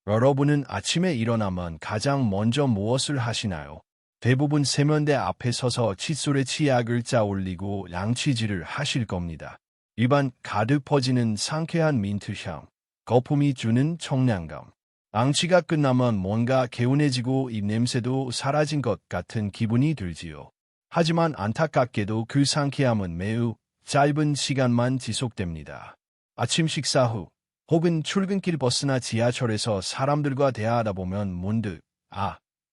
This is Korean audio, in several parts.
여러분은 아침에 일어나면 가장 먼저 무엇을 하시나요? 대부분 세면대 앞에 서서 칫솔에 치약을 짜 올리고 양치질을 하실 겁니다. 입안 가득 퍼지는 상쾌한 민트향, 거품이 주는 청량감. 양치가 끝나면 뭔가 개운해지고 입냄새도 사라진 것 같은 기분이 들지요. 하지만 안타깝게도 그 상쾌함은 매우 짧은 시간만 지속됩니다. 아침 식사 후 혹은 출근길 버스나 지하철에서 사람들과 대화하다 보면 문득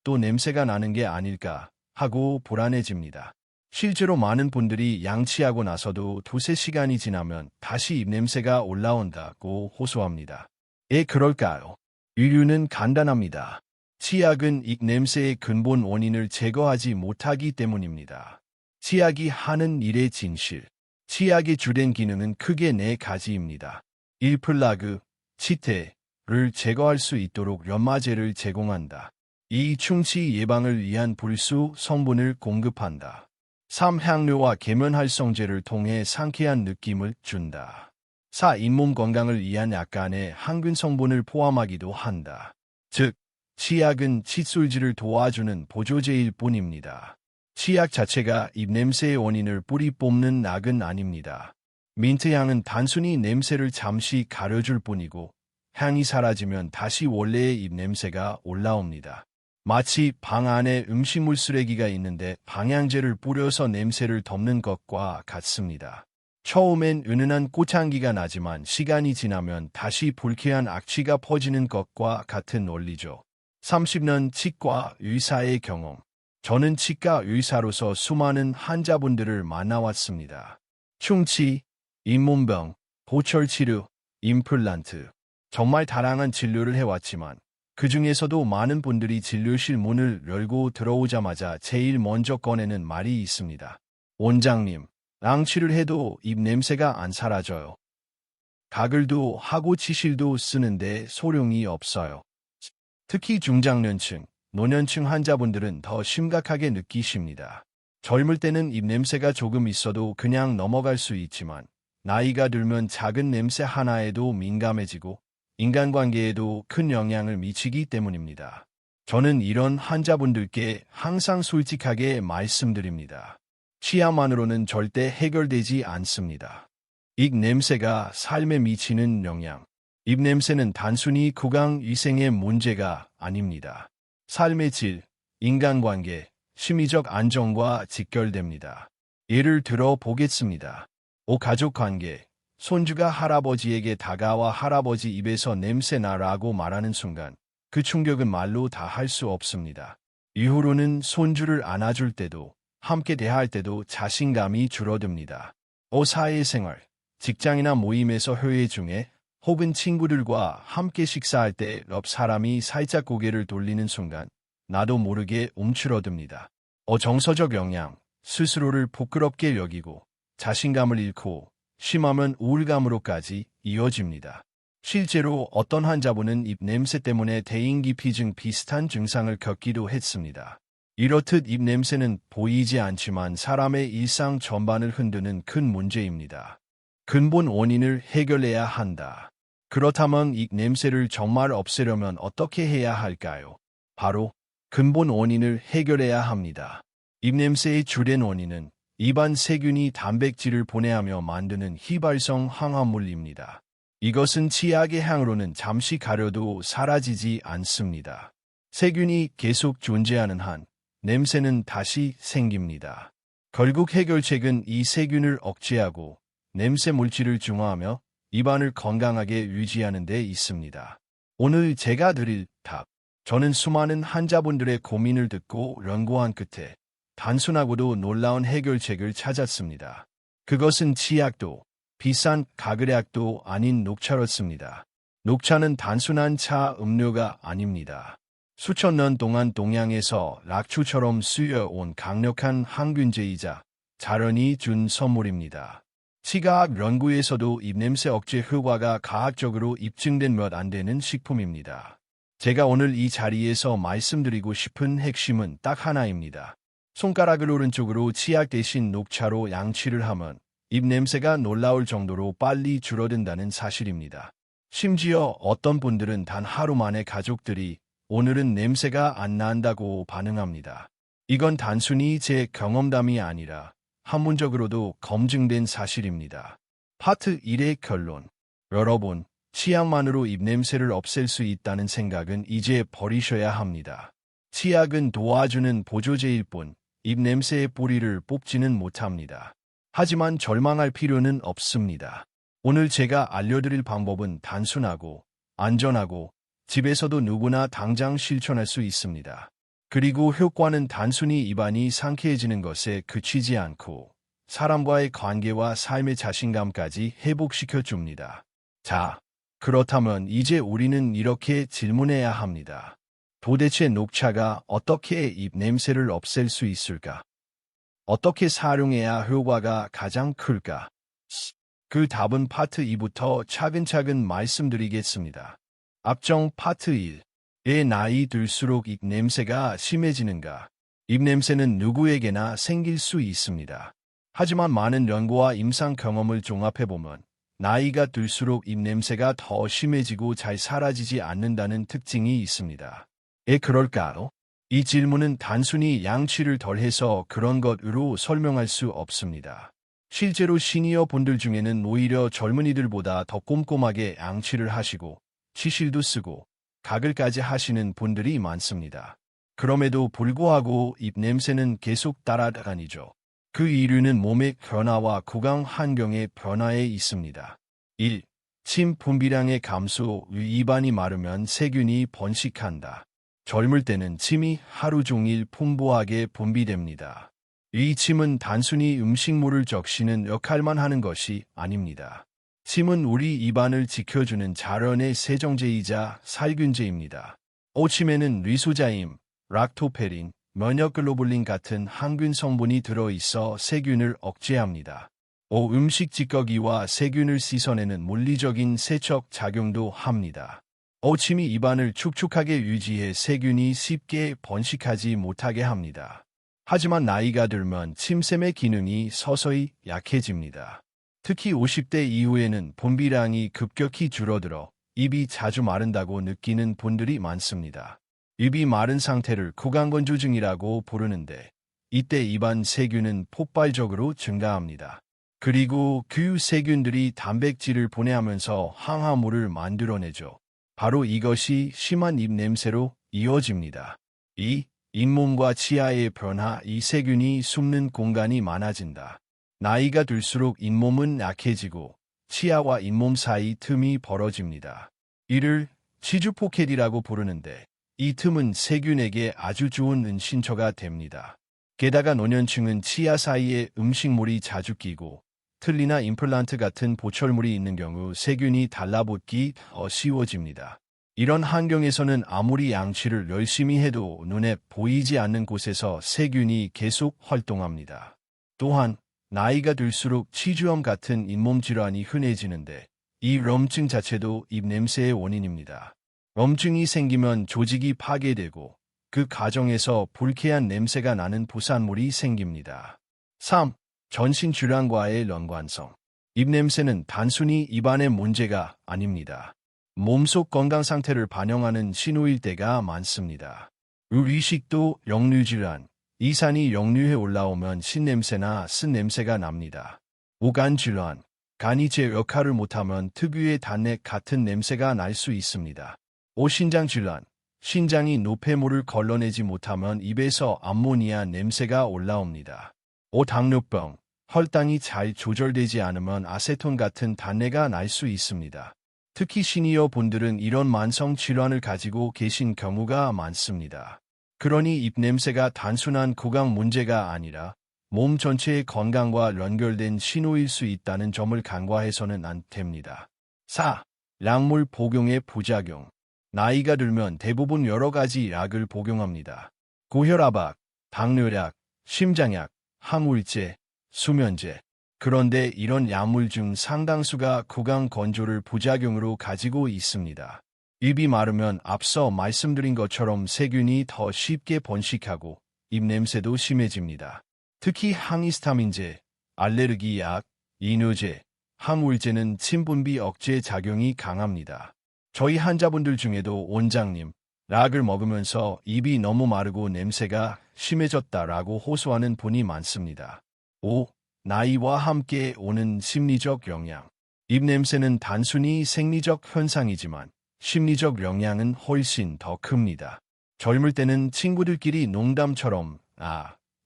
또 냄새가 나는 게 아닐까 하고 불안해집니다. 실제로 많은 분들이 양치하고 나서도 두세 시간이 지나면 다시 입냄새가 올라온다고 호소합니다. 왜 그럴까요? 이유는 간단합니다. 치약은 입냄새의 근본 원인을 제거하지 못하기 때문입니다. 치약이 하는 일의 진실. 치약의 주된 기능은 크게 네 가지입니다. 1. 플라그, 치태를 제거할 수 있도록 연마제를 제공한다. 2. 충치 예방을 위한 불수 성분을 공급한다. 3. 향료와 계면활성제를 통해 상쾌한 느낌을 준다. 4. 잇몸 건강을 위한 약간의 항균 성분을 포함하기도 한다. 즉, 치약은 칫솔질을 도와주는 보조제일 뿐입니다. 치약 자체가 입냄새의 원인을 뿌리 뽑는 약은 아닙니다. 민트향은 단순히 냄새를 잠시 가려줄 뿐이고 향이 사라지면 다시 원래의 입냄새가 올라옵니다. 마치 방 안에 음식물 쓰레기가 있는데 방향제를 뿌려서 냄새를 덮는 것과 같습니다. 처음엔 은은한 꽃향기가 나지만 시간이 지나면 다시 불쾌한 악취가 퍼지는 것과 같은 원리죠. 30년 치과 의사의 경험. 저는 치과 의사로서 수많은 환자분들을 만나왔습니다. 충치, 잇몸병, 보철치료, 임플란트. 정말 다양한 진료를 해왔지만 그 중에서도 많은 분들이 진료실 문을 열고 들어오자마자 제일 먼저 꺼내는 말이 있습니다. 원장님, 양치를 해도 입냄새가 안 사라져요. 가글도 하고 치실도 쓰는데 소용이 없어요. 특히 중장년층, 노년층 환자분들은 더 심각하게 느끼십니다. 젊을 때는 입냄새가 조금 있어도 그냥 넘어갈 수 있지만 나이가 들면 작은 냄새 하나에도 민감해지고 인간관계에도 큰 영향을 미치기 때문입니다. 저는 이런 환자분들께 항상 솔직하게 말씀드립니다. 치아만으로는 절대 해결되지 않습니다. 입냄새가 삶에 미치는 영향. 입냄새는 단순히 구강 위생의 문제가 아닙니다. 삶의 질, 인간관계, 심리적 안정과 직결됩니다. 예를 들어 보겠습니다. 가족관계. 손주가 할아버지에게 다가와 할아버지 입에서 냄새 나라고 말하는 순간 그 충격은 말로 다 할 수 없습니다. 이후로는 손주를 안아줄 때도 함께 대화할 때도 자신감이 줄어듭니다. 사회생활, 직장이나 모임에서 회의 중에 혹은 친구들과 함께 식사할 때 옆 사람이 살짝 고개를 돌리는 순간 나도 모르게 움츠러듭니다. 정서적 영향, 스스로를 부끄럽게 여기고 자신감을 잃고 심하면 우울감으로까지 이어집니다. 실제로 어떤 환자분은 입냄새 때문에 대인기피증 비슷한 증상을 겪기도 했습니다. 이렇듯 입냄새는 보이지 않지만 사람의 일상 전반을 흔드는 큰 문제입니다. 근본 원인을 해결해야 한다. 그렇다면 입냄새를 정말 없애려면 어떻게 해야 할까요? 바로 근본 원인을 해결해야 합니다. 입냄새의 주된 원인은 입안 세균이 단백질을 분해하며 만드는 휘발성 항암물입니다. 이것은 치약의 향으로는 잠시 가려도 사라지지 않습니다. 세균이 계속 존재하는 한 냄새는 다시 생깁니다. 결국 해결책은 이 세균을 억제하고 냄새 물질을 중화하며 입안을 건강하게 유지하는 데 있습니다. 오늘 제가 드릴 답. 저는 수많은 환자분들의 고민을 듣고 연구한 끝에 단순하고도 놀라운 해결책을 찾았습니다. 그것은 치약도 비싼 가글약도 아닌 녹차였습니다. 녹차는 단순한 차 음료가 아닙니다. 수천 년 동안 동양에서 락추처럼 쓰여온 강력한 항균제이자 자연이 준 선물입니다. 치과학 연구에서도 입냄새 억제 효과가 과학적으로 입증된 몇 안 되는 식품입니다. 제가 오늘 이 자리에서 말씀드리고 싶은 핵심은 딱 하나입니다. 손가락을 오른쪽으로 치약 대신 녹차로 양치를 하면 입냄새가 놀라울 정도로 빨리 줄어든다는 사실입니다. 심지어 어떤 분들은 단 하루 만에 가족들이 오늘은 냄새가 안 난다고 반응합니다. 이건 단순히 제 경험담이 아니라 학문적으로도 검증된 사실입니다. 파트 1의 결론. 여러분, 치약만으로 입냄새를 없앨 수 있다는 생각은 이제 버리셔야 합니다. 치약은 도와주는 보조제일 뿐 입냄새의 뿌리를 뽑지는 못합니다. 하지만 절망할 필요는 없습니다. 오늘 제가 알려드릴 방법은 단순하고 안전하고 집에서도 누구나 당장 실천할 수 있습니다. 그리고 효과는 단순히 입안이 상쾌해지는 것에 그치지 않고 사람과의 관계와 삶의 자신감까지 회복시켜 줍니다. 자, 그렇다면 이제 우리는 이렇게 질문해야 합니다. 도대체 녹차가 어떻게 입냄새를 없앨 수 있을까? 어떻게 사용해야 효과가 가장 클까? 그 답은 파트 2부터 차근차근 말씀드리겠습니다. 앞정 파트 1. 의 나이 들수록 입냄새가 심해지는가? 입냄새는 누구에게나 생길 수 있습니다. 하지만 많은 연구와 임상 경험을 종합해보면 나이가 들수록 입냄새가 더 심해지고 잘 사라지지 않는다는 특징이 있습니다. 왜 그럴까요? 이 질문은 단순히 양치를 덜해서 그런 것으로 설명할 수 없습니다. 실제로 시니어 분들 중에는 오히려 젊은이들보다 더 꼼꼼하게 양치를 하시고 치실도 쓰고 가글까지 하시는 분들이 많습니다. 그럼에도 불구하고 입냄새는 계속 따라다니죠. 그 이유는 몸의 변화와 구강 환경의 변화에 있습니다. 1. 침 분비량의 감소. 입안이 마르면 세균이 번식한다. 젊을 때는 침이 하루 종일 풍부하게 분비됩니다. 이 침은 단순히 음식물을 적시는 역할만 하는 것이 아닙니다. 침은 우리 입안을 지켜주는 자연의 세정제이자 살균제입니다. 오침에는 리소자임, 락토페린, 면역글로불린 같은 항균 성분이 들어있어 세균을 억제합니다. 음식 찌꺼기와 세균을 씻어내는 물리적인 세척 작용도 합니다. 오침이 입안을 축축하게 유지해 세균이 쉽게 번식하지 못하게 합니다. 하지만 나이가 들면 침샘의 기능이 서서히 약해집니다. 특히 50대 이후에는 분비량이 급격히 줄어들어 입이 자주 마른다고 느끼는 분들이 많습니다. 입이 마른 상태를 구강건조증이라고 부르는데 이때 입안 세균은 폭발적으로 증가합니다. 그리고 그 세균들이 단백질을 분해하면서 항암물을 만들어내죠. 바로 이것이 심한 입냄새로 이어집니다. 2. 잇몸과 치아의 변화. 이 세균이 숨는 공간이 많아진다. 나이가 들수록 잇몸은 약해지고 치아와 잇몸 사이 틈이 벌어집니다. 이를 치주포켓이라고 부르는데 이 틈은 세균에게 아주 좋은 은신처가 됩니다. 게다가 노년층은 치아 사이에 음식물이 자주 끼고 틀니나 임플란트 같은 보철물이 있는 경우 세균이 달라붙기 쉬워집니다. 이런 환경에서는 아무리 양치를 열심히 해도 눈에 보이지 않는 곳에서 세균이 계속 활동합니다. 또한 나이가 들수록 치주염 같은 잇몸 질환이 흔해지는데 이 염증 자체도 입냄새의 원인입니다. 염증이 생기면 조직이 파괴되고 그 과정에서 불쾌한 냄새가 나는 부산물이 생깁니다. 3. 전신질환과의 연관성. 입냄새는 단순히 입안의 문제가 아닙니다. 몸속 건강 상태를 반영하는 신호일 때가 많습니다. 의식도 역류질환, 이산이 역류해 올라오면 신냄새나 쓴냄새가 납니다. 오간질환, 간이 제 역할을 못하면 특유의 단내 같은 냄새가 날 수 있습니다. 오신장질환, 신장이 노폐물을 걸러내지 못하면 입에서 암모니아 냄새가 올라옵니다. 오당뇨병, 혈당이 잘 조절되지 않으면 아세톤 같은 단내가 날 수 있습니다. 특히 시니어 분들은 이런 만성 질환을 가지고 계신 경우가 많습니다. 그러니 입냄새가 단순한 구강 문제가 아니라 몸 전체의 건강과 연결된 신호일 수 있다는 점을 간과해서는 안 됩니다. 4. 약물 복용의 부작용. 나이가 들면 대부분 여러 가지 약을 복용합니다. 고혈압약, 당뇨약, 심장약, 항우울제, 수면제. 그런데 이런 약물 중 상당수가 구강 건조를 부작용으로 가지고 있습니다. 입이 마르면 앞서 말씀드린 것처럼 세균이 더 쉽게 번식하고 입냄새도 심해집니다. 특히 항히스타민제, 알레르기 약, 이뇨제, 항우울제는 침분비 억제 작용이 강합니다. 저희 환자분들 중에도 원장님, 락을 먹으면서 입이 너무 마르고 냄새가 심해졌다라고 호소하는 분이 많습니다. 5. 나이와 함께 오는 심리적 영향. 입냄새는 단순히 생리적 현상이지만 심리적 영향은 훨씬 더 큽니다. 젊을 때는 친구들끼리 농담처럼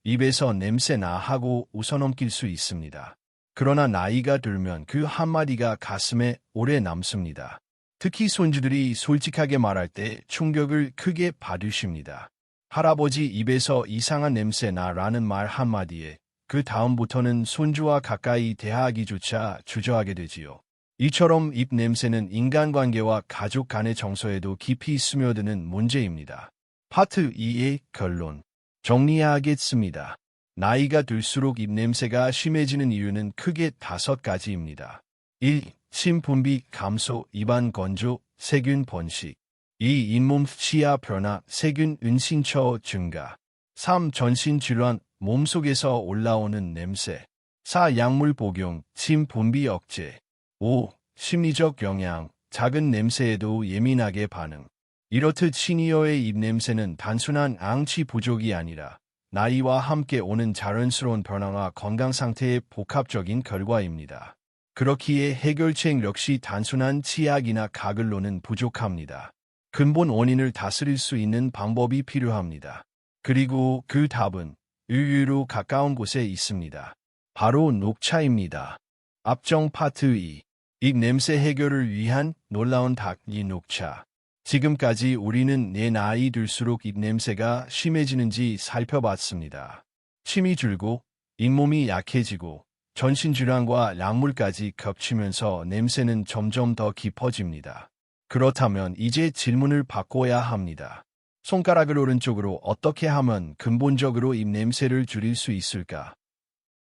입에서 냄새나 하고 웃어넘길 수 있습니다. 그러나 나이가 들면 그 한마디가 가슴에 오래 남습니다. 특히 손주들이 솔직하게 말할 때 충격을 크게 받으십니다. 할아버지 입에서 이상한 냄새 나라는 말 한마디에 그 다음부터는 손주와 가까이 대화하기조차 주저하게 되지요. 이처럼 입 냄새는 인간관계와 가족 간의 정서에도 깊이 스며드는 문제입니다. 파트 2의 결론. 정리하겠습니다. 나이가 들수록 입냄새가 심해지는 이유는 크게 5가지입니다. 1. 침분비 감소, 입안 건조, 세균 번식. 2. 잇몸 치아 변화, 세균 은신처 증가. 3. 전신질환, 몸속에서 올라오는 냄새. 4. 약물 복용, 침 분비 억제. 5. 심리적 영향, 작은 냄새에도 예민하게 반응. 이렇듯 시니어의 입냄새는 단순한 앙치 부족이 아니라 나이와 함께 오는 자연스러운 변화와 건강 상태의 복합적인 결과입니다. 그렇기에 해결책 역시 단순한 치약이나 가글로는 부족합니다. 근본 원인을 다스릴 수 있는 방법이 필요합니다. 그리고 그 답은 의외로 가까운 곳에 있습니다. 바로 녹차입니다. 앞정 파트 2. 입 냄새 해결을 위한 놀라운 닭이 녹차. 지금까지 우리는 내 나이 들수록 입 냄새가 심해지는지 살펴봤습니다. 침이 줄고 잇몸이 약해지고 전신질환과 약물까지 겹치면서 냄새는 점점 더 깊어집니다. 그렇다면 이제 질문을 바꿔야 합니다. 손가락을 오른쪽으로 어떻게 하면 근본적으로 입 냄새를 줄일 수 있을까?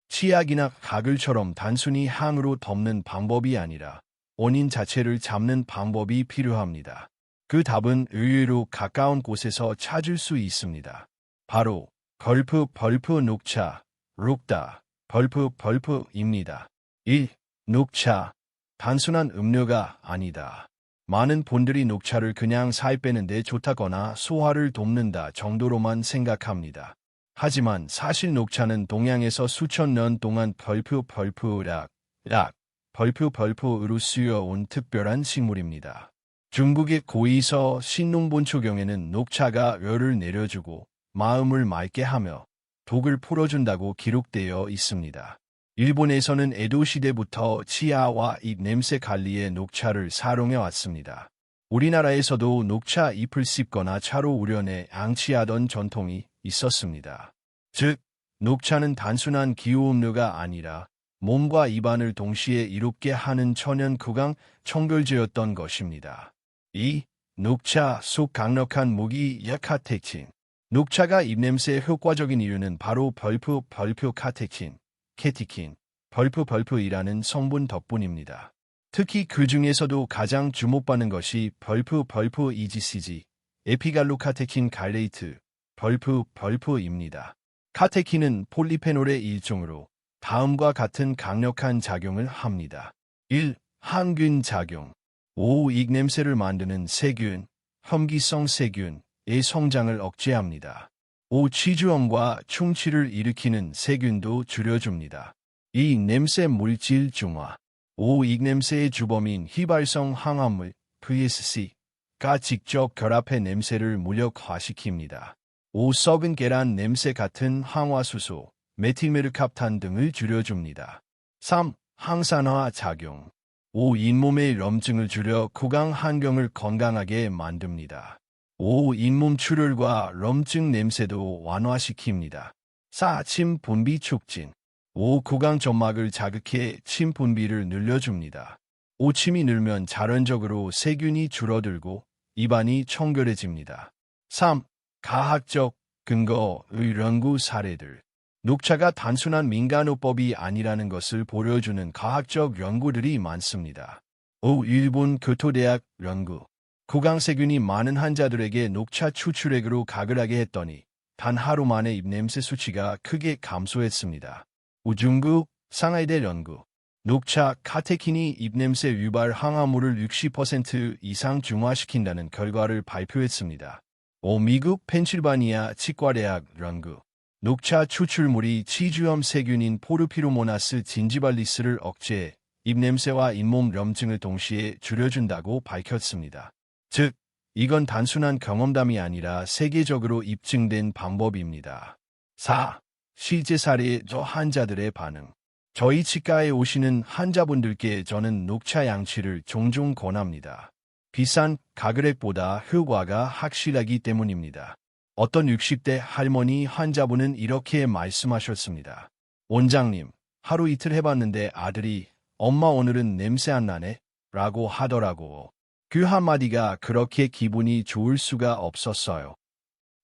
치약이나 가글처럼 단순히 향으로 덮는 방법이 아니라 원인 자체를 잡는 방법이 필요합니다. 그 답은 의외로 가까운 곳에서 찾을 수 있습니다. 바로 벌프 녹차, 룩다, 벌프입니다. 1. 녹차. 단순한 음료가 아니다. 많은 분들이 녹차를 그냥 살 빼는데 좋다거나 소화를 돕는다 정도로만 생각합니다. 하지만 사실 녹차는 동양에서 수천 년 동안 벌프으로 쓰여온 특별한 식물입니다. 중국의 고이서 신농본초경에는 녹차가 열을 내려주고 마음을 맑게 하며 독을 풀어준다고 기록되어 있습니다. 일본에서는 에도 시대부터 치아와 입 냄새 관리에 녹차를 사용해 왔습니다. 우리나라에서도 녹차 잎을 씹거나 차로 우려내 앙치하던 전통이 있었습니다. 즉, 녹차는 단순한 기호음료가 아니라 몸과 입안을 동시에 이롭게 하는 천연 구강 청결제였던 것입니다. 2. 녹차 속 강력한 무기 카테킨. 녹차가 입냄새에 효과적인 이유는 바로 벌프 캐티킨, 벌프이라는 성분 덕분입니다. 특히 그 중에서도 가장 주목받는 것이 벌프 EGCG, 에피갈로카테킨 갈레이트, 벌프입니다. 카테킨은 폴리페놀의 일종으로 다음과 같은 강력한 작용을 합니다. 1. 항균 작용. 5. 입냄새를 만드는 세균, 혐기성 세균의 성장을 억제합니다. 5. 치주염과 충치를 일으키는 세균도 줄여줍니다. 2. 냄새 물질 중화. 5. 입냄새의 주범인 휘발성 항암물 VSC가 직접 결합해 냄새를 무력화시킵니다. 5. 썩은 계란 냄새 같은 항화수소, 메틸메르캅탄 등을 줄여줍니다. 3. 항산화 작용. 5. 잇몸의 염증을 줄여 구강 환경을 건강하게 만듭니다. 5. 잇몸 출혈과 염증 냄새도 완화시킵니다. 4. 침 분비 촉진. 5. 구강 점막을 자극해 침 분비를 늘려줍니다. 5. 침이 늘면 자연적으로 세균이 줄어들고 입안이 청결해집니다. 3. 과학적 근거의 연구 사례들. 녹차가 단순한 민간요법이 아니라는 것을 보여주는 과학적 연구들이 많습니다. 5. 일본 교토대학 연구. 구강세균이 많은 환자들에게 녹차 추출액으로 가글하게 했더니 단 하루 만에 입냄새 수치가 크게 감소했습니다. 5. 중국 상하이대 연구. 녹차 카테킨이 입냄새 유발 항암물을 60% 이상 중화시킨다는 결과를 발표했습니다. 미국 펜실바니아 치과대학 연구. 녹차 추출물이 치주염 세균인 포르피로모나스 진지발리스를 억제해 입냄새와 잇몸 염증을 동시에 줄여준다고 밝혔습니다. 즉, 이건 단순한 경험담이 아니라 세계적으로 입증된 방법입니다. 4. 실제 사례 환자들의 반응. 저희 치과에 오시는 환자분들께 저는 녹차 양치를 종종 권합니다. 비싼 가글액보다 효과가 확실하기 때문입니다. 어떤 60대 할머니 환자분은 이렇게 말씀하셨습니다. 원장님, 하루 이틀 해봤는데 아들이 엄마 오늘은 냄새 안 나네? 라고 하더라고. 그 한마디가 그렇게 기분이 좋을 수가 없었어요.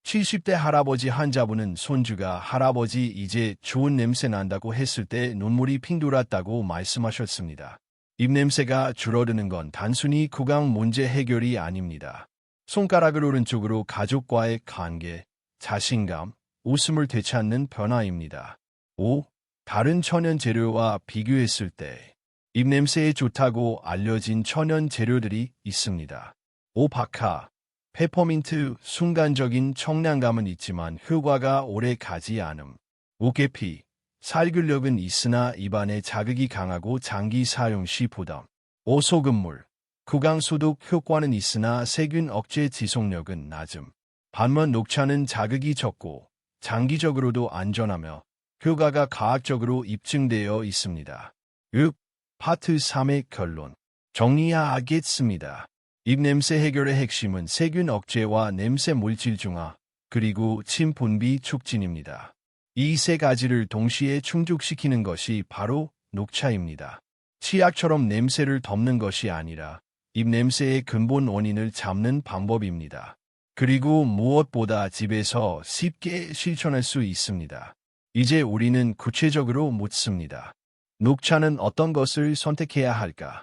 70대 할아버지 환자분은 손주가 할아버지 이제 좋은 냄새 난다고 했을 때 눈물이 핑 돌았다고 말씀하셨습니다. 입냄새가 줄어드는 건 단순히 구강 문제 해결이 아닙니다. 손가락을 오른쪽으로 가족과의 관계, 자신감, 웃음을 되찾는 변화입니다. 5. 다른 천연 재료와 비교했을 때 입냄새에 좋다고 알려진 천연 재료들이 있습니다. 오바카, 페퍼민트, 순간적인 청량감은 있지만 효과가 오래 가지 않음. 오계피, 살균력은 있으나 입안에 자극이 강하고 장기 사용 시 부담. 오소금물, 구강 소독 효과는 있으나 세균 억제 지속력은 낮음. 반면 녹차는 자극이 적고 장기적으로도 안전하며 효과가 과학적으로 입증되어 있습니다. 6. 파트 3의 결론. 정리하겠습니다. 입냄새 해결의 핵심은 세균 억제와 냄새 물질 중화, 그리고 침 분비 촉진입니다. 이 세 가지를 동시에 충족시키는 것이 바로 녹차입니다. 치약처럼 냄새를 덮는 것이 아니라 입냄새의 근본 원인을 잡는 방법입니다. 그리고 무엇보다 집에서 쉽게 실천할 수 있습니다. 이제 우리는 구체적으로 묻습니다. 녹차는 어떤 것을 선택해야 할까?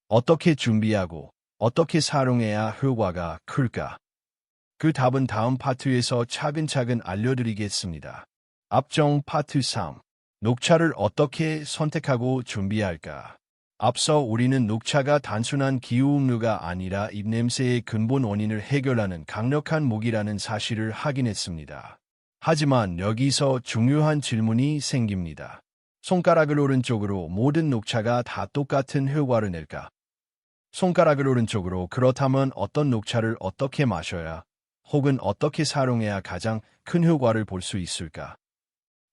어떻게 준비하고 어떻게 사용해야 효과가 클까? 그 답은 다음 파트에서 차근차근 알려드리겠습니다. 앞정 파트 3. 녹차를 어떻게 선택하고 준비할까? 앞서 우리는 녹차가 단순한 기호음료가 아니라 입냄새의 근본 원인을 해결하는 강력한 무기라는 사실을 확인했습니다. 하지만 여기서 중요한 질문이 생깁니다. 손가락을 오른쪽으로 모든 녹차가 다 똑같은 효과를 낼까? 손가락을 오른쪽으로 그렇다면 어떤 녹차를 어떻게 마셔야 혹은 어떻게 사용해야 가장 큰 효과를 볼 수 있을까?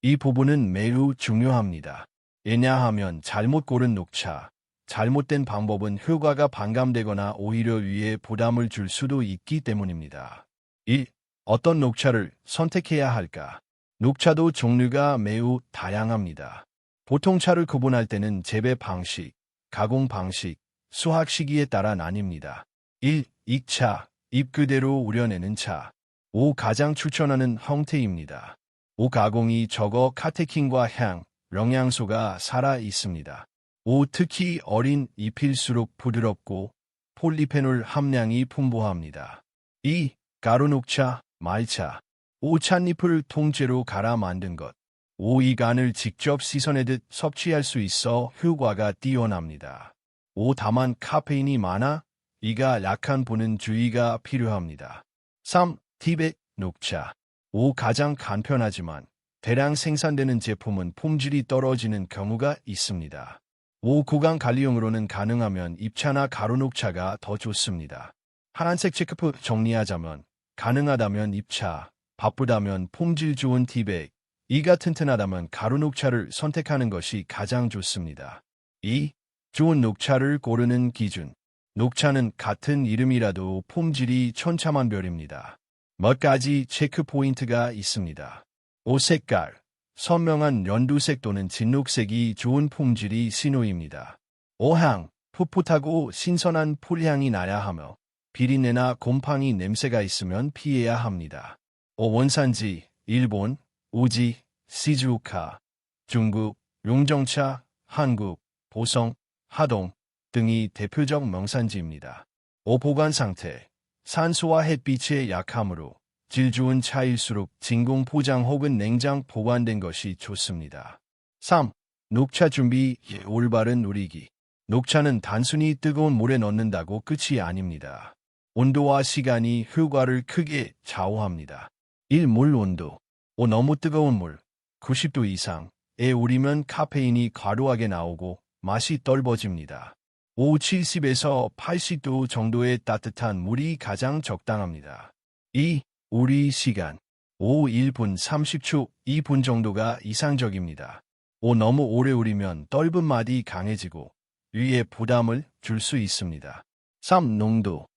이 부분은 매우 중요합니다. 왜냐하면 잘못 고른 녹차, 잘못된 방법은 효과가 반감되거나 오히려 위에 부담을 줄 수도 있기 때문입니다. 1. 어떤 녹차를 선택해야 할까? 녹차도 종류가 매우 다양합니다. 보통 차를 구분할 때는 재배 방식, 가공 방식, 수확 시기에 따라 나뉩니다. 1. 익차, 잎 그대로 우려내는 차. 5. 가장 추천하는 형태입니다. 5. 가공이 적어 카테킨과 향, 영양소가 살아 있습니다. 5. 특히 어린 잎일수록 부드럽고 폴리페놀 함량이 풍부합니다. 2. 가루 녹차, 말차. 5. 찻잎을 통째로 갈아 만든 것. 5. 이 간을 직접 씻어내듯 섭취할 수 있어 효과가 뛰어납니다. 5. 다만 카페인이 많아 이가 약한 분은 주의가 필요합니다. 3. 티벳 녹차. 5. 가장 간편하지만 대량 생산되는 제품은 품질이 떨어지는 경우가 있습니다. 5. 구강 관리용으로는 가능하면 잎차나 가루 녹차가 더 좋습니다. 하얀색 체크프 정리하자면 가능하다면 잎차, 바쁘다면 품질 좋은 티백, 이가 튼튼하다면 가루 녹차를 선택하는 것이 가장 좋습니다. 2. 좋은 녹차를 고르는 기준. 녹차는 같은 이름이라도 품질이 천차만별입니다. 몇 가지 체크 포인트가 있습니다. 5. 색깔. 선명한 연두색 또는 진녹색이 좋은 품질이 신호입니다. 5. 향. 풋풋하고 신선한 풀향이 나야 하며 비린내나 곰팡이 냄새가 있으면 피해야 합니다. 5. 원산지. 일본, 우지, 시즈오카, 중국, 용정차, 한국, 보성, 하동 등이 대표적 명산지입니다. 5. 보관 상태. 산소와 햇빛에 약하므로 질 좋은 차일수록 진공 포장 혹은 냉장 보관된 것이 좋습니다. 3. 녹차 준비, 올바른 우리기. 녹차는 단순히 뜨거운 물에 넣는다고 끝이 아닙니다. 온도와 시간이 효과를 크게 좌우합니다. 1. 물 온도. 너무 뜨거운 물, 90도 이상에 우리면 카페인이 과도하게 나오고 맛이 떫어집니다. 70에서 80도 정도의 따뜻한 물이 가장 적당합니다. 2. 우리 시간. 1분 30초, 2분 정도가 이상적입니다. 너무 오래 우리면 떫은 맛이 강해지고 위에 부담을 줄 수 있습니다. 3. 농도.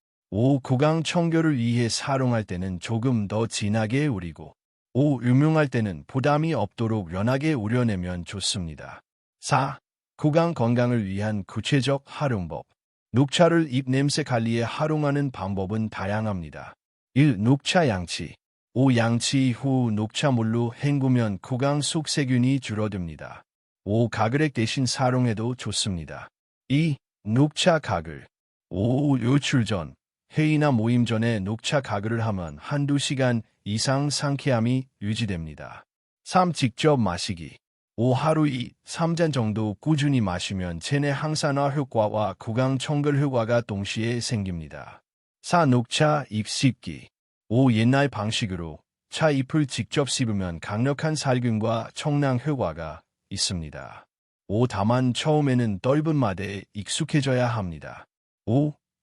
구강 청결을 위해 사용할 때는 조금 더 진하게 우리고 음용할 때는 부담이 없도록 연하게 우려내면 좋습니다. 4. 구강 건강을 위한 구체적 활용법. 녹차를 입냄새 관리에 활용하는 방법은 다양합니다. 1. 녹차 양치. 양치 후 녹차물로 헹구면 구강 속 세균이 줄어듭니다. 가글액 대신 사용해도 좋습니다. 2. 녹차 가글. 요출 전, 회의나 모임 전에 녹차 가글을 하면 한두 시간 이상 상쾌함이 유지됩니다. 3. 직접 마시기. 하루에 3잔 정도 꾸준히 마시면 체내 항산화 효과와 구강 청결 효과가 동시에 생깁니다. 4. 녹차 잎 씹기. 옛날 방식으로 차 잎을 직접 씹으면 강력한 살균과 청량 효과가 있습니다. 다만 처음에는 떫은 맛에 익숙해져야 합니다.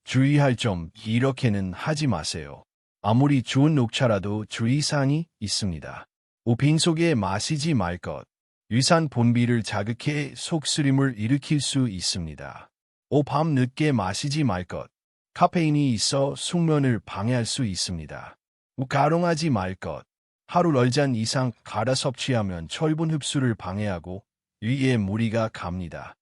주의할 점, 이렇게는 하지 마세요. 아무리 좋은 녹차라도 주의사항이 있습니다. 빈속에 마시지 말 것. 위산 분비를 자극해 속쓰림을 일으킬 수 있습니다. 밤 늦게 마시지 말 것. 카페인이 있어 숙면을 방해할 수 있습니다. 가롱하지 말 것. 하루 10잔 이상 갈아 섭취하면 철분 흡수를 방해하고 위에 무리가 갑니다.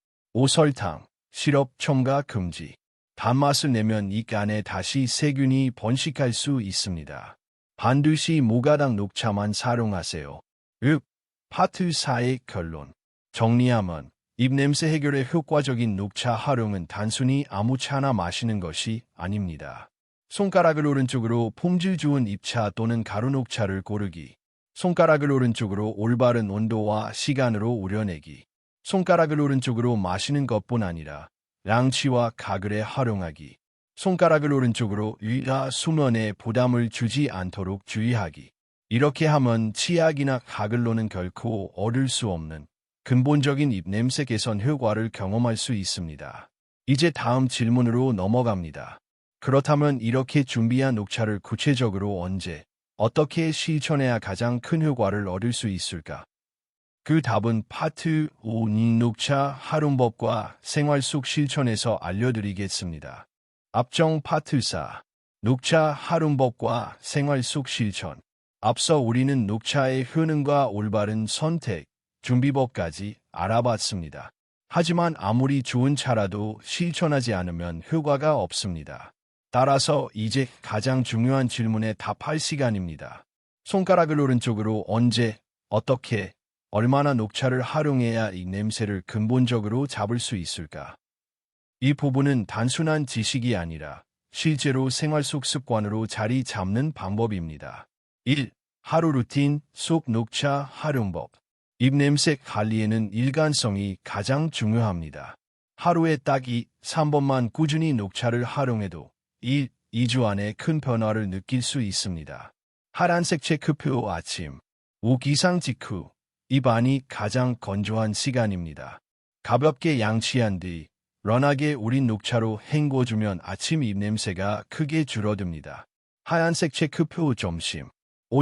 설탕, 시럽 첨가 금지. 단맛을 내면 입 안에 다시 세균이 번식할 수 있습니다. 반드시 무가당 녹차만 사용하세요. 파트 4의 결론. 정리하면 입냄새 해결에 효과적인 녹차 활용은 단순히 아무 차나 마시는 것이 아닙니다. 손가락을 오른쪽으로 품질 좋은 잎차 또는 가루 녹차를 고르기. 손가락을 오른쪽으로 올바른 온도와 시간으로 우려내기. 손가락을 오른쪽으로 마시는 것뿐 아니라 양치와 가글에 활용하기. 손가락을 오른쪽으로 위와 수면에 부담을 주지 않도록 주의하기. 이렇게 하면 치약이나 가글로는 결코 얻을 수 없는 근본적인 입냄새 개선 효과를 경험할 수 있습니다. 이제 다음 질문으로 넘어갑니다. 그렇다면 이렇게 준비한 녹차를 구체적으로 언제, 어떻게 실천해야 가장 큰 효과를 얻을 수 있을까? 그 답은 파트 5 녹차 활용법과 생활 속 실천에서 알려드리겠습니다. 앞정 파트 4 녹차 활용법과 생활 속 실천. 앞서 우리는 녹차의 효능과 올바른 선택, 준비법까지 알아봤습니다. 하지만 아무리 좋은 차라도 실천하지 않으면 효과가 없습니다. 따라서 이제 가장 중요한 질문에 답할 시간입니다. 손가락을 오른쪽으로 언제, 어떻게, 얼마나 녹차를 활용해야 이 냄새를 근본적으로 잡을 수 있을까? 이 부분은 단순한 지식이 아니라 실제로 생활 속 습관으로 자리 잡는 방법입니다. 1. 하루 루틴 속 녹차 활용법. 입냄새 관리에는 일관성이 가장 중요합니다. 하루에 딱 3번만 꾸준히 녹차를 활용해도 2주 안에 큰 변화를 느낄 수 있습니다. 하란색 체크표 아침. 기상 직후. 입안이 가장 건조한 시간입니다. 가볍게 양치한 뒤 런하게 우린 녹차로 헹궈주면 아침 입냄새가 크게 줄어듭니다. 하얀색 체크표 점심.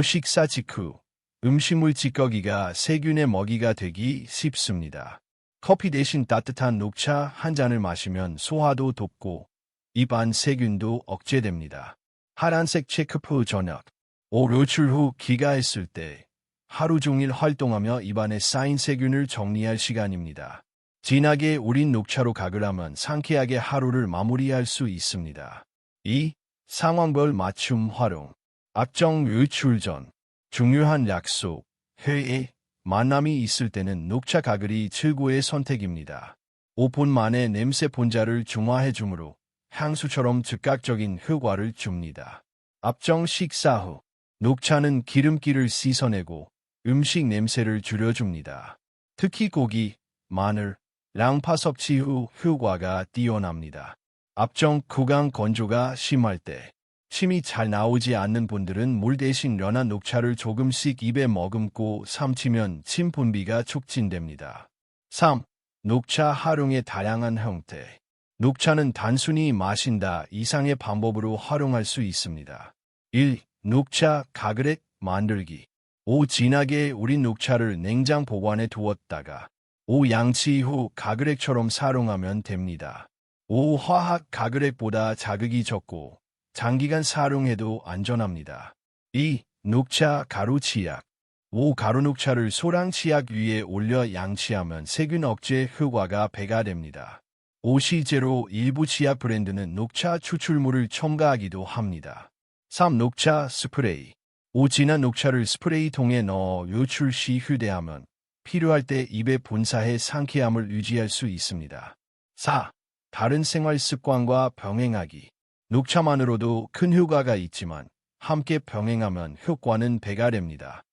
식사 직후. 음식물 찌꺼기가 세균의 먹이가 되기 쉽습니다. 커피 대신 따뜻한 녹차 한 잔을 마시면 소화도 돕고 입안 세균도 억제됩니다. 하란색 체크표 저녁. 외출 후 귀가했을 때 하루 종일 활동하며 입안에 쌓인 세균을 정리할 시간입니다. 진하게 우린 녹차로 가글하면 상쾌하게 하루를 마무리할 수 있습니다. 2. 상황별 맞춤 활용. 앞정 외출 전. 중요한 약속, 회의, 만남이 있을 때는 녹차 가글이 최고의 선택입니다. 5분 만에 냄새 분자를 중화해주므로 향수처럼 즉각적인 효과를 줍니다. 앞정 식사 후. 녹차는 기름기를 씻어내고 음식 냄새를 줄여줍니다. 특히 고기, 마늘, 양파 섭취 후 효과가 뛰어납니다. 압정, 구강 건조가 심할 때 침이 잘 나오지 않는 분들은 물 대신 연한 녹차를 조금씩 입에 머금고 삼키면 침 분비가 촉진됩니다. 3. 녹차 활용의 다양한 형태. 녹차는 단순히 마신다 이상의 방법으로 활용할 수 있습니다. 1. 녹차 가글액 만들기. 5. 진하게 우린 녹차를 냉장 보관해 두었다가 5. 양치 후 가글액처럼 사용하면 됩니다. 5. 화학 가글액보다 자극이 적고 장기간 사용해도 안전합니다. 2. 녹차 가루 치약. 5. 가루 녹차를 소량 치약 위에 올려 양치하면 세균 억제 효과가 배가 됩니다. 5. 실제로 일부 치약 브랜드는 녹차 추출물을 첨가하기도 합니다. 3. 녹차 스프레이. 5. 진한 녹차를 스프레이통에 넣어 요출 시 휴대하면 필요할 때 입에 분사해 상쾌함을 유지할 수 있습니다. 4. 다른 생활 습관과 병행하기. 녹차만으로도 큰 효과가 있지만 함께 병행하면 효과는 배가 됩니다.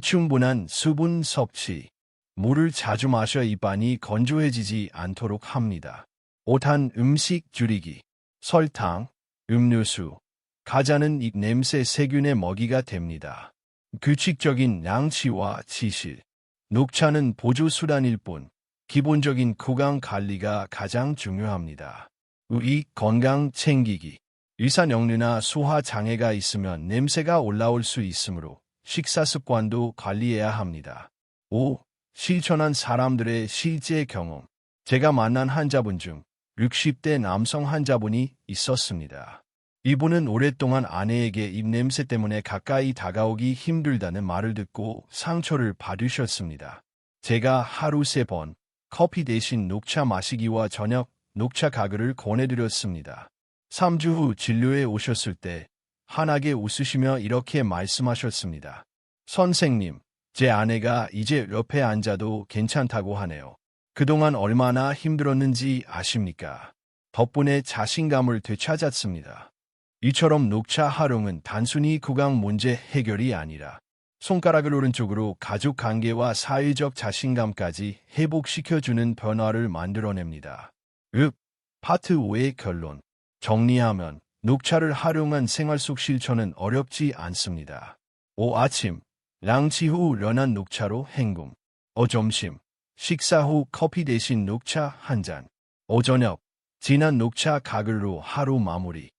충분한 수분 섭취. 물을 자주 마셔 입안이 건조해지지 않도록 합니다. 5. 단 음식 줄이기. 설탕, 음료수, 과자는 입 냄새 세균의 먹이가 됩니다. 규칙적인 양치와 치실. 녹차는 보조수단일 뿐 기본적인 구강 관리가 가장 중요합니다. 위 건강 챙기기. 일산역류나 소화 장애가 있으면 냄새가 올라올 수 있으므로 식사 습관도 관리해야 합니다. 5. 실천한 사람들의 실제 경험. 제가 만난 환자분 중 60대 남성 환자분이 있었습니다. 이분은 오랫동안 아내에게 입냄새 때문에 가까이 다가오기 힘들다는 말을 듣고 상처를 받으셨습니다. 제가 하루 3번 커피 대신 녹차 마시기와 저녁 녹차 가글을 권해드렸습니다. 3주 후 진료에 오셨을 때 환하게 웃으시며 이렇게 말씀하셨습니다. 선생님, 제 아내가 이제 옆에 앉아도 괜찮다고 하네요. 그동안 얼마나 힘들었는지 아십니까? 덕분에 자신감을 되찾았습니다. 이처럼 녹차 활용은 단순히 구강 문제 해결이 아니라 손가락을 오른쪽으로 가족 관계와 사회적 자신감까지 회복시켜주는 변화를 만들어냅니다. 파트 5의 결론. 정리하면 녹차를 활용한 생활 속 실천은 어렵지 않습니다. 5. 아침, 양치 후 연한 녹차로 헹굼. 5. 점심, 식사 후 커피 대신 녹차 한 잔. 5. 저녁, 진한 녹차 가글로 하루 마무리.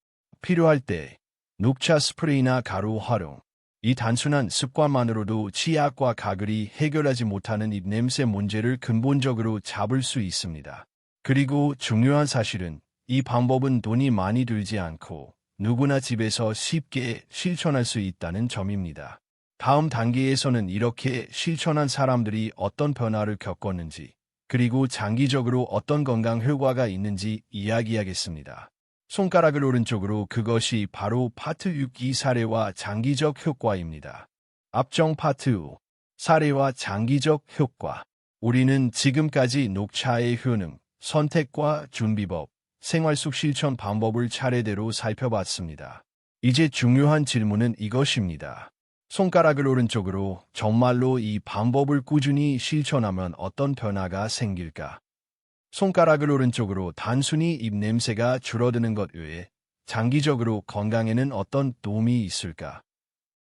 필요할 때 녹차 스프레이나 가루 활용. 이 단순한 습관만으로도 치약과 가글이 해결하지 못하는 입냄새 문제를 근본적으로 잡을 수 있습니다. 그리고 중요한 사실은 이 방법은 돈이 많이 들지 않고 누구나 집에서 쉽게 실천할 수 있다는 점입니다. 다음 단계에서는 이렇게 실천한 사람들이 어떤 변화를 겪었는지, 그리고 장기적으로 어떤 건강 효과가 있는지 이야기하겠습니다. 손가락을 오른쪽으로 그것이 바로 파트 6이 사례와 장기적 효과입니다. 앞정 파트 5. 사례와 장기적 효과. 우리는 지금까지 녹차의 효능, 선택과 준비법, 생활 속 실천 방법을 차례대로 살펴봤습니다. 이제 중요한 질문은 이것입니다. 손가락을 오른쪽으로 정말로 이 방법을 꾸준히 실천하면 어떤 변화가 생길까? 손가락을 오른쪽으로 단순히 입냄새가 줄어드는 것 외에 장기적으로 건강에는 어떤 도움이 있을까?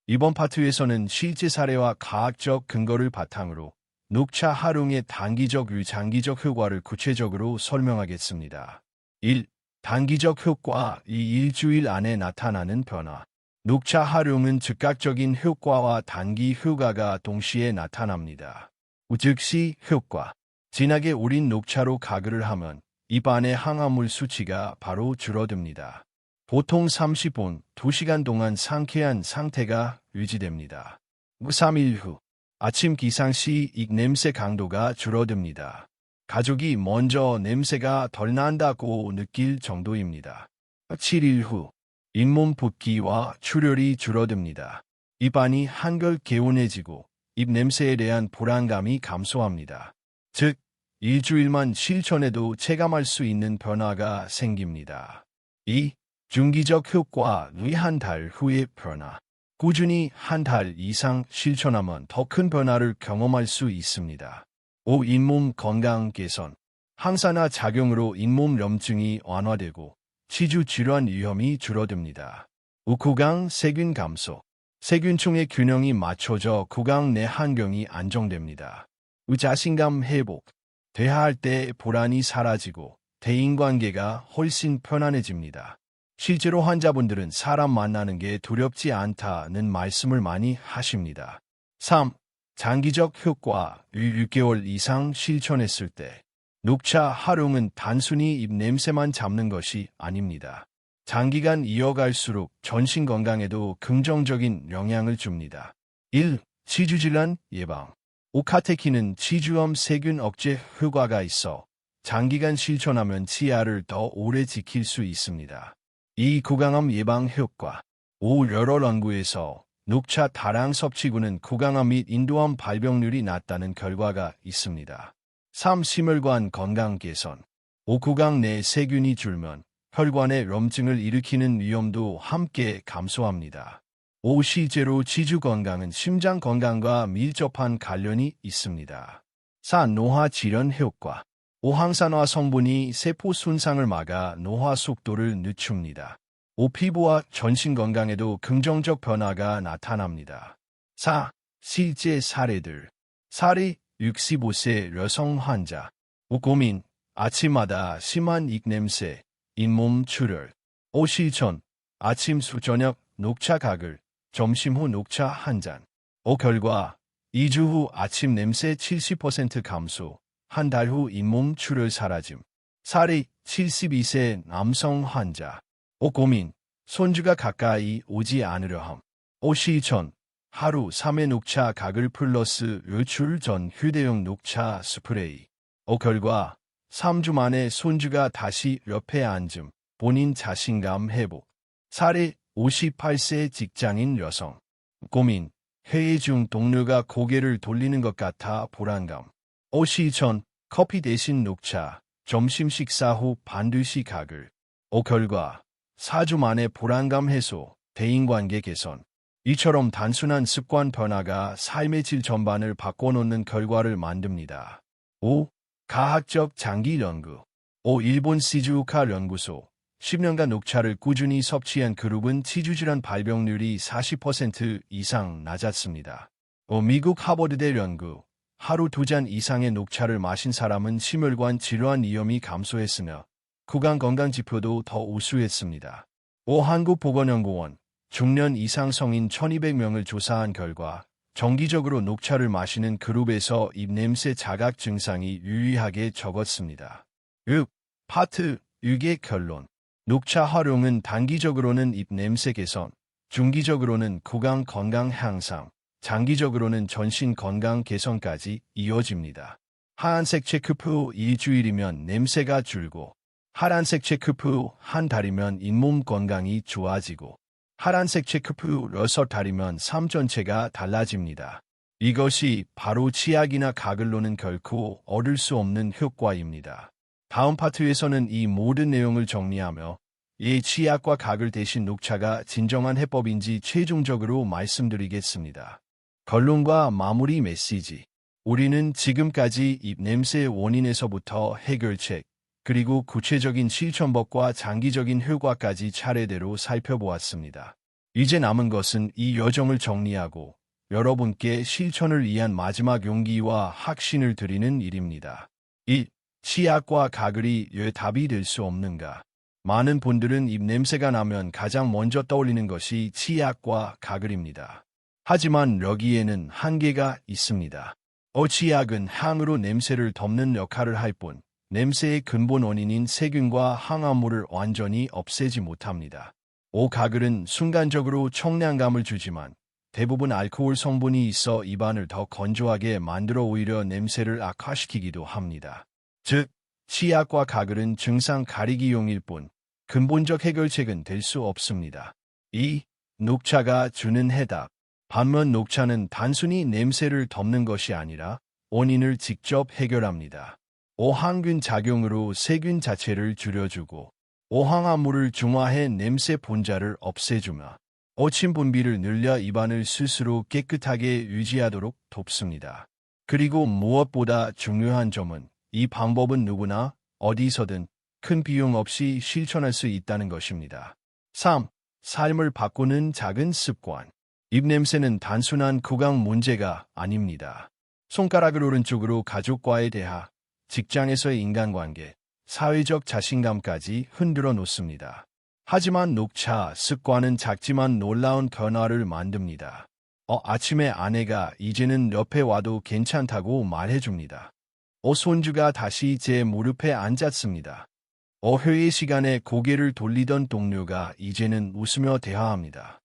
이번 파트에서는 실제 사례와 과학적 근거를 바탕으로 녹차 활용의 단기적 与장기적 효과를 구체적으로 설명하겠습니다. 1. 단기적 효과. 이 일주일 안에 나타나는 변화. 녹차 활용은 즉각적인 효과와 단기 효과가 동시에 나타납니다. 즉시 효과. 진하게 우린 녹차로 가글을 하면 입안의 항암물 수치가 바로 줄어듭니다. 보통 30분, 2시간 동안 상쾌한 상태가 유지됩니다. 3일 후, 아침 기상 시 입냄새 강도가 줄어듭니다. 가족이 먼저 냄새가 덜 난다고 느낄 정도입니다. 7일 후, 잇몸 붓기와 출혈이 줄어듭니다. 입안이 한결 개운해지고 입냄새에 대한 불안감이 감소합니다. 즉, 일주일만 실천해도 체감할 수 있는 변화가 생깁니다. 2. 중기적 효과. 한 달 후의 변화. 꾸준히 한 달 이상 실천하면 더 큰 변화를 경험할 수 있습니다. 5. 잇몸 건강 개선. 항산화 작용으로 잇몸 염증이 완화되고 치주 질환 위험이 줄어듭니다. 5. 구강 세균 감소. 세균층의 균형이 맞춰져 구강 내 환경이 안정됩니다. 5. 자신감 회복. 대화할 때 불안이 사라지고 대인관계가 훨씬 편안해집니다. 실제로 환자분들은 사람 만나는 게 두렵지 않다는 말씀을 많이 하십니다. 3. 장기적 효과. 6개월 이상 실천했을 때 녹차 활용은 단순히 입 냄새만 잡는 것이 아닙니다. 장기간 이어갈수록 전신 건강에도 긍정적인 영향을 줍니다. 1. 치주질환 예방. 오카테킨은 치주염 세균 억제 효과가 있어 장기간 실천하면 치아를 더 오래 지킬 수 있습니다. 2. 구강암 예방 효과. 5. 여러 연구에서 녹차 다량 섭취구는 구강암 및 인도암 발병률이 낮다는 결과가 있습니다. 3. 심혈관 건강 개선. 5. 구강 내 세균이 줄면 혈관의 염증을 일으키는 위험도 함께 감소합니다. 5. 실제로 치주 건강은 심장 건강과 밀접한 관련이 있습니다. 4. 노화 질환 효과. 5. 항산화 성분이 세포 손상을 막아 노화 속도를 늦춥니다. 5. 피부와 전신 건강에도 긍정적 변화가 나타납니다. 4. 실제 사례들. 사례 65세 여성 환자. 5. 고민. 아침마다 심한 입냄새, 잇몸 출혈. 5. 실천. 아침 저녁 녹차 가글, 점심 후 녹차 한 잔. 5. 결과. 2주 후 아침 냄새 70% 감소, 한 달 후 잇몸 출혈 사라짐. 사례 72세 남성 환자. 5. 고민. 손주가 가까이 오지 않으려 함. 5. 실천. 하루 3회 녹차 가글 플러스 외출 전 휴대용 녹차 스프레이. 5. 결과. 3주 만에 손주가 다시 옆에 앉음. 본인 자신감 회복. 사례 58세 직장인 여성. 고민. 회의 중 동료가 고개를 돌리는 것 같아 불안감. 5. 실천. 커피 대신 녹차. 점심 식사 후 반드시 가글. 5. 결과. 4주 만에 불안감 해소, 대인관계 개선. 이처럼 단순한 습관 변화가 삶의 질 전반을 바꿔놓는 결과를 만듭니다. 5. 가학적 장기 연구. 5. 일본 시즈오카 연구소. 10년간 녹차를 꾸준히 섭취한 그룹은 치주질환 발병률이 40% 이상 낮았습니다. 5. 미국 하버드대 연구. 하루 2잔 이상의 녹차를 마신 사람은 심혈관 질환 위험이 감소했으며 구강 건강 지표도 더 우수했습니다. 5. 한국보건연구원. 중년 이상 성인 1200명을 조사한 결과 정기적으로 녹차를 마시는 그룹에서 입냄새 자각 증상이 유의하게 적었습니다. 6. 파트 6의 결론. 녹차 활용은 단기적으로는 입냄새 개선, 중기적으로는 구강 건강 향상, 장기적으로는 전신 건강 개선까지 이어집니다. 하얀색 체크프 후 일주일이면 냄새가 줄고, 파란색 체크프 후 한 달이면 잇몸 건강이 좋아지고, 파란색 체크프 후 6달이면 삶 전체가 달라집니다. 이것이 바로 치약이나 가글로는 결코 얻을 수 없는 효과입니다. 다음 파트에서는 이 모든 내용을 정리하며 이 치약과 가글 대신 녹차가 진정한 해법인지 최종적으로 말씀드리겠습니다. 결론과 마무리 메시지. 우리는 지금까지 입냄새의 원인에서부터 해결책, 그리고 구체적인 실천법과 장기적인 효과까지 차례대로 살펴보았습니다. 이제 남은 것은 이 여정을 정리하고 여러분께 실천을 위한 마지막 용기와 확신을 드리는 일입니다. 1. 치약과 가글이 왜 답이 될 수 없는가? 많은 분들은 입냄새가 나면 가장 먼저 떠올리는 것이 치약과 가글입니다. 하지만 여기에는 한계가 있습니다. 치약은 향으로 냄새를 덮는 역할을 할 뿐, 냄새의 근본 원인인 세균과 항암물을 완전히 없애지 못합니다. 가글은 순간적으로 청량감을 주지만 대부분 알코올 성분이 있어 입안을 더 건조하게 만들어 오히려 냄새를 악화시키기도 합니다. 즉, 치약과 가글은 증상 가리기용일 뿐 근본적 해결책은 될 수 없습니다. 2. 녹차가 주는 해답. 반면 녹차는 단순히 냄새를 덮는 것이 아니라 원인을 직접 해결합니다. 항균 작용으로 세균 자체를 줄여주고 항암물을 중화해 냄새 본자를 없애주며 침 분비를 늘려 입안을 스스로 깨끗하게 유지하도록 돕습니다. 그리고 무엇보다 중요한 점은 이 방법은 누구나 어디서든 큰 비용 없이 실천할 수 있다는 것입니다. 3. 삶을 바꾸는 작은 습관. 입냄새는 단순한 구강 문제가 아닙니다. 손가락을 오른쪽으로 가족과의 대화, 직장에서의 인간관계, 사회적 자신감까지 흔들어 놓습니다. 하지만 녹차 습관은 작지만 놀라운 변화를 만듭니다. 아침에 아내가 이제는 옆에 와도 괜찮다고 말해줍니다. 손주가 다시 제 무릎에 앉았습니다. 회의 시간에 고개를 돌리던 동료가 이제는 웃으며 대화합니다.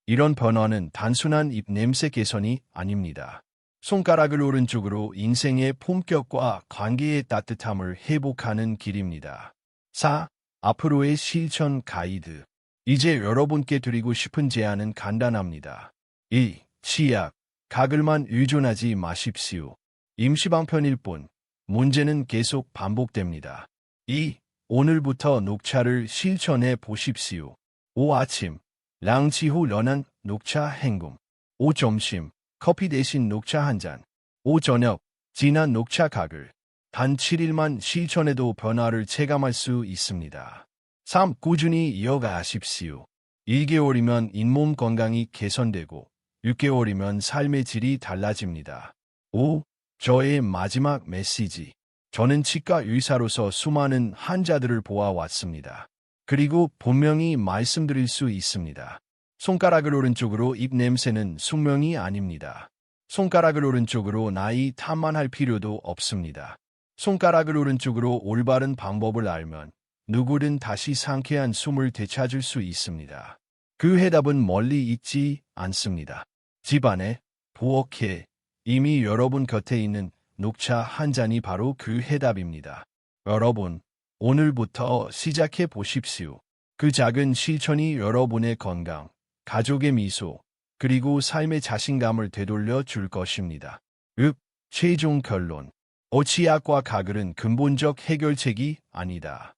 이런 변화는 단순한 입냄새 개선이 아닙니다. 손가락을 오른쪽으로 인생의 품격과 관계의 따뜻함을 회복하는 길입니다. 4. 앞으로의 실천 가이드. 이제 여러분께 드리고 싶은 제안은 간단합니다. 1. 치약, 가글만 의존하지 마십시오. 임시방편일 뿐, 문제는 계속 반복됩니다. 2. 오늘부터 녹차를 실천해 보십시오. 5. 아침, 랑치 후 런한 녹차 행금. 5. 점심, 커피 대신 녹차 한 잔. 5. 저녁, 진한 녹차 가글. 단 7일만 실천해도 변화를 체감할 수 있습니다. 3. 꾸준히 이어가십시오. 1개월이면 잇몸 건강이 개선되고 6개월이면 삶의 질이 달라집니다. 5. 저의 마지막 메시지. 저는 치과 의사로서 수많은 환자들을 보아왔습니다. 그리고 분명히 말씀드릴 수 있습니다. 손가락을 오른쪽으로 입냄새는 숙명이 아닙니다. 손가락을 오른쪽으로 나이 탓만할 필요도 없습니다. 손가락을 오른쪽으로 올바른 방법을 알면 누구든 다시 상쾌한 숨을 되찾을 수 있습니다. 그 해답은 멀리 있지 않습니다. 집안에, 부엌에 이미 여러분 곁에 있는 녹차 한 잔이 바로 그 해답입니다. 여러분, 오늘부터 시작해 보십시오. 그 작은 실천이 여러분의 건강, 가족의 미소, 그리고 삶의 자신감을 되돌려 줄 것입니다. 최종 결론. 치약과 가글은 근본적 해결책이 아니다.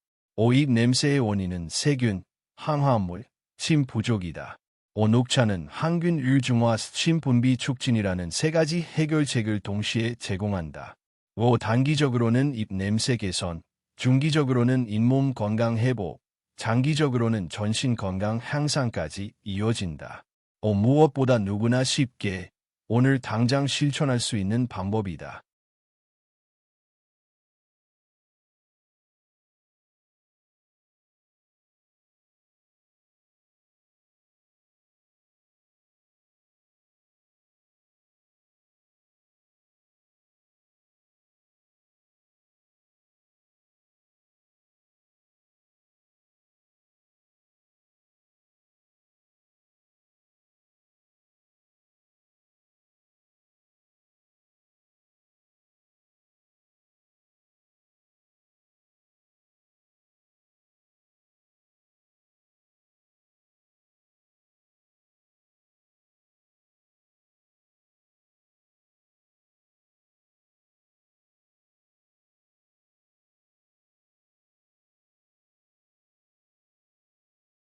입 냄새의 원인은 세균, 항화물, 침 부족이다. 녹차는 항균 유중화 침 분비 촉진이라는 세 가지 해결책을 동시에 제공한다. 단기적으로는 입 냄새 개선, 중기적으로는 잇몸 건강 회복, 장기적으로는 전신 건강 향상까지 이어진다. 무엇보다 누구나 쉽게 오늘 당장 실천할 수 있는 방법이다.